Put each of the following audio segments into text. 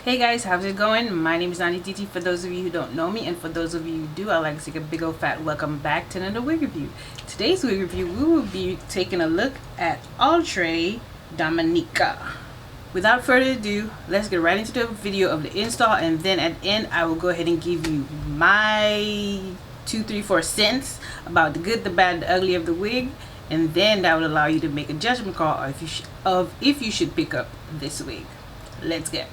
Hey guys, how's it going? My name is Nani Titi for those of you who don't know me, and for those of you who do, I'd like to take a big old fat welcome back to another wig review. Today's wig review, we will be taking a look at Outre Dominica. Without further ado, let's get right into the video of the install, and then at the end, I will go ahead and give you my 2, 3, 4 cents about the good, the bad, the ugly of the wig, and then that will allow you to make a judgment call of if you should pick up this wig. Let's get.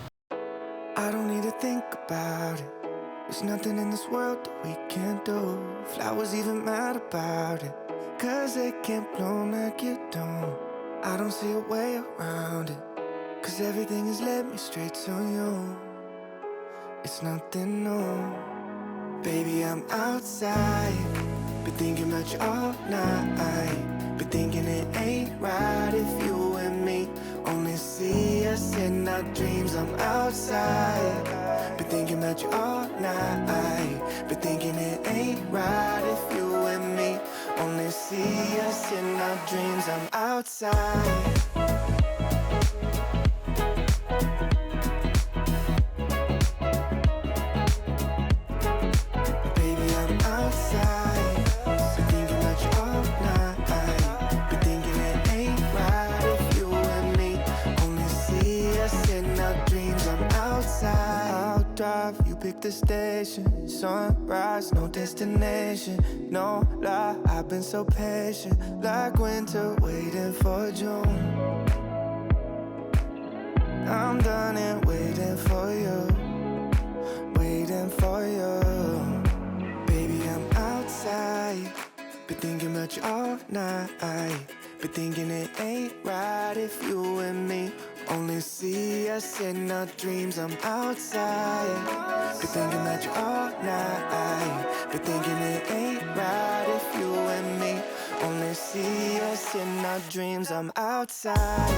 I don't need to think about it. There's nothing in this world that we can't do. Flowers even mad about it, 'cause they can't bloom like you don't. I don't see a way around it, 'cause everything has led me straight to you. It's nothing new. Baby, I'm outside, been thinking about you all night. Been thinking it ain't right if you and me only see us in our dreams. I'm outside, been thinking about you all night. Been thinking it ain't right if you and me only see us in our dreams. I'm outside. You pick the station, sunrise, no destination, no lie. I've been so patient, like winter waiting for June. I'm done and waiting for you, waiting for you. Baby, I'm outside, been thinking about you all night. Been thinking it ain't right if you and me only see us in our dreams. I'm outside, been thinking about you all night. Been thinking it ain't right if you and me only see us in our dreams. I'm outside.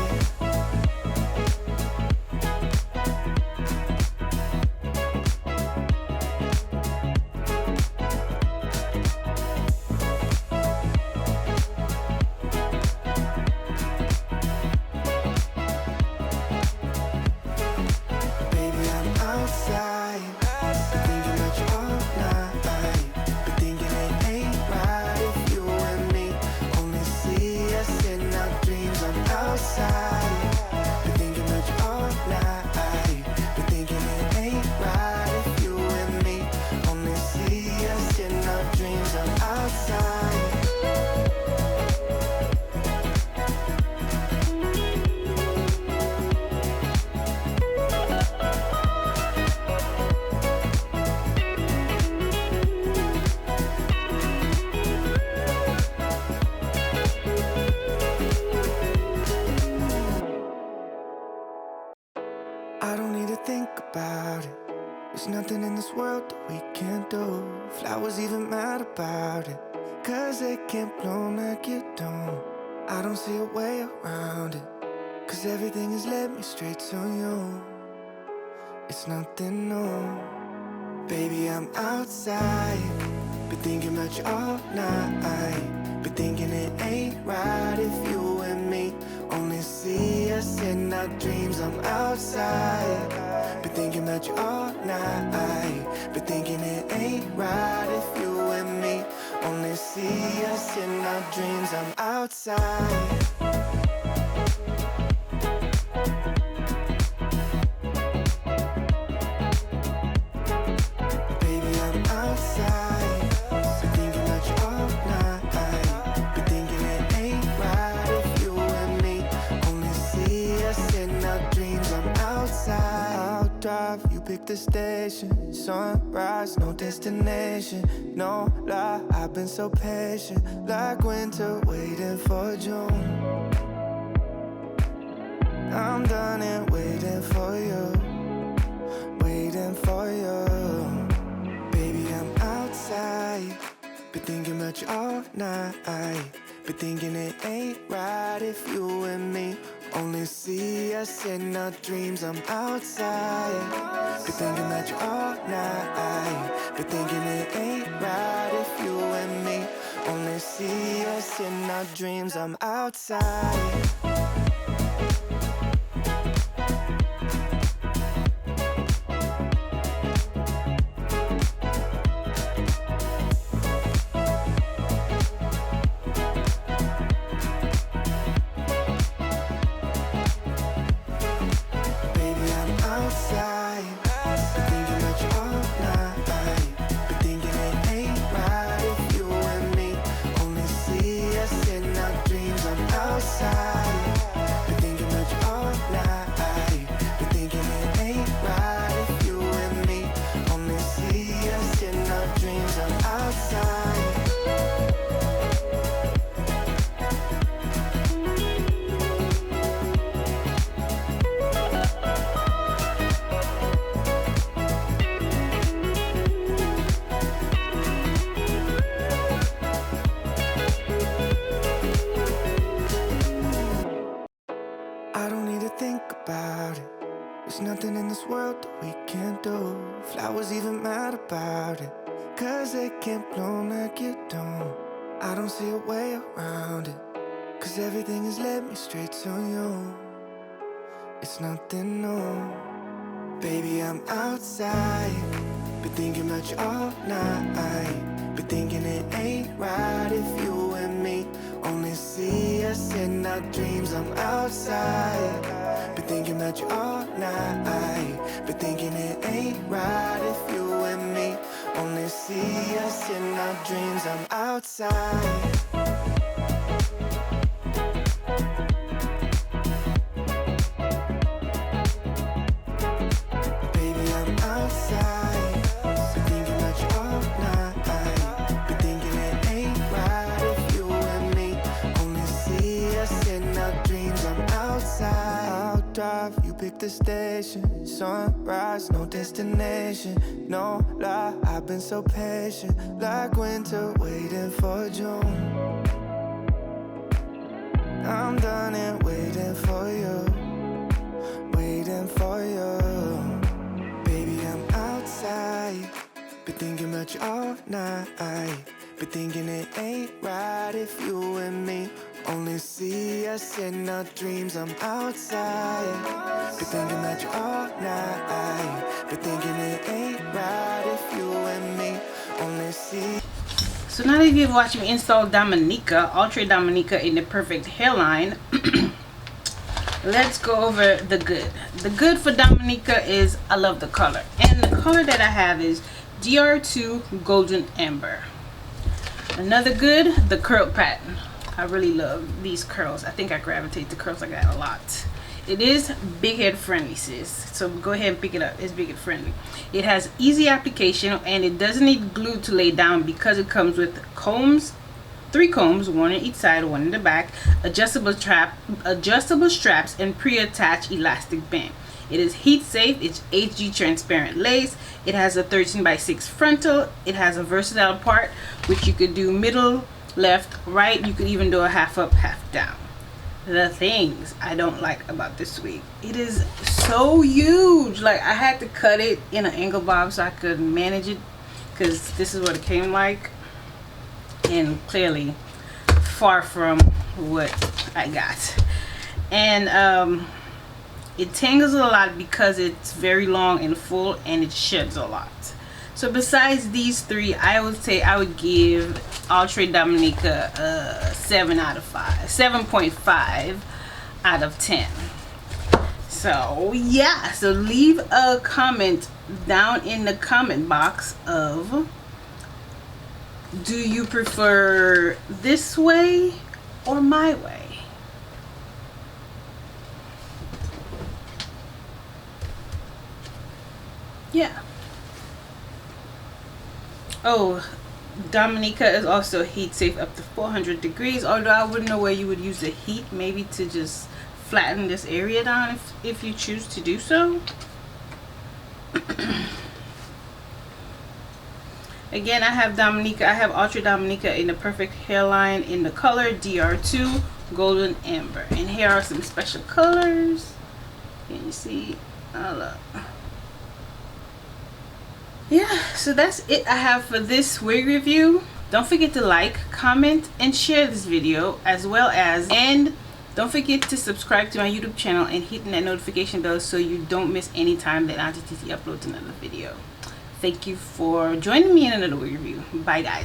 I don't need to think about it. There's nothing in this world that we can't do. Flowers even mad about it, 'cause they can't bloom like you don't. I don't see a way around it, 'cause everything has led me straight to you. It's nothing new. Baby, I'm outside, been thinking about you all night. Been thinking it ain't right if you and me only see us in our dreams. I'm outside, been thinking about you all night. Been thinking it ain't right if you and me only see us in our dreams. I'm outside. You pick the station, sunrise, no destination, no lie. I've been so patient, like winter waiting for June. I'm done and waiting for you, waiting for you. Baby, I'm outside, been thinking about you all night. Been thinking it ain't right if you and me only see us in our dreams. I'm outside, been thinking about you all night. Been thinking it ain't right if you and me only see us in our dreams. I'm outside. we can't do. Flowers even mad about it, 'cause they can't bloom like you don't. I don't see a way around it, 'cause everything has led me straight to you. It's nothing new. Baby, I'm outside, been thinking about you all night. Been thinking it ain't right if you and me only see us in our dreams. I'm outside, been thinking about you all night. Been thinking it ain't right if you and me only see us in our dreams. I'm outside. Pick the station, sunrise, no destination, no lie, I've been so patient, like winter waiting for June. I'm done and waiting for you, waiting for you. Baby, I'm outside, been thinking about you all night. Been thinking it ain't right if you and me only see us in our dreams. I'm outside, been thinking about you all night. Been thinking it ain't right if you and me only see. So now that you've watched me install Outre Dominica in the perfect hairline, let's go over the good. The good for Dominica is I love the color. And the color that I have is DR2 Golden Amber. Another good, the curl pattern. I really love these curls. I think I gravitate to curls like that a lot. It is big head friendly, sis. So go ahead and pick it up. It's big head friendly. It has easy application and it doesn't need glue to lay down because it comes with combs, 3 combs, one on each side, one in the back, adjustable straps, and pre-attached elastic band. It is heat safe. It's HG transparent lace. It has a 13x6 frontal. It has a versatile part which you could do middle, left, right. You could even do a half up, half down. The things I don't like about this wig, it is so huge. Like I had to cut it in an angle bob so I could manage it, because this is what it came like, and clearly far from what I got. And it tangles a lot because it's very long and full, and it sheds a lot. So besides these 3, I would say I would give Outre Dominica a 7.5 out of 10. So yeah, so leave a comment down in the comment box of, do you prefer this way or my way? Yeah. Oh, Dominica is also heat safe up to 400 degrees, although I wouldn't know where you would use the heat, maybe to just flatten this area down if you choose to do so. Again, I have Outre Dominica in the perfect hairline in the color DR2 Golden Amber. And here are some special colors. Can you see? Oh, look. Yeah, so that's it I have for this wig review. Don't forget to like, comment, and share this video, as well as, and don't forget to subscribe to my YouTube channel and hit that notification bell so you don't miss any time that Auntie Titi uploads another video. Thank you for joining me in another wig review. Bye guys.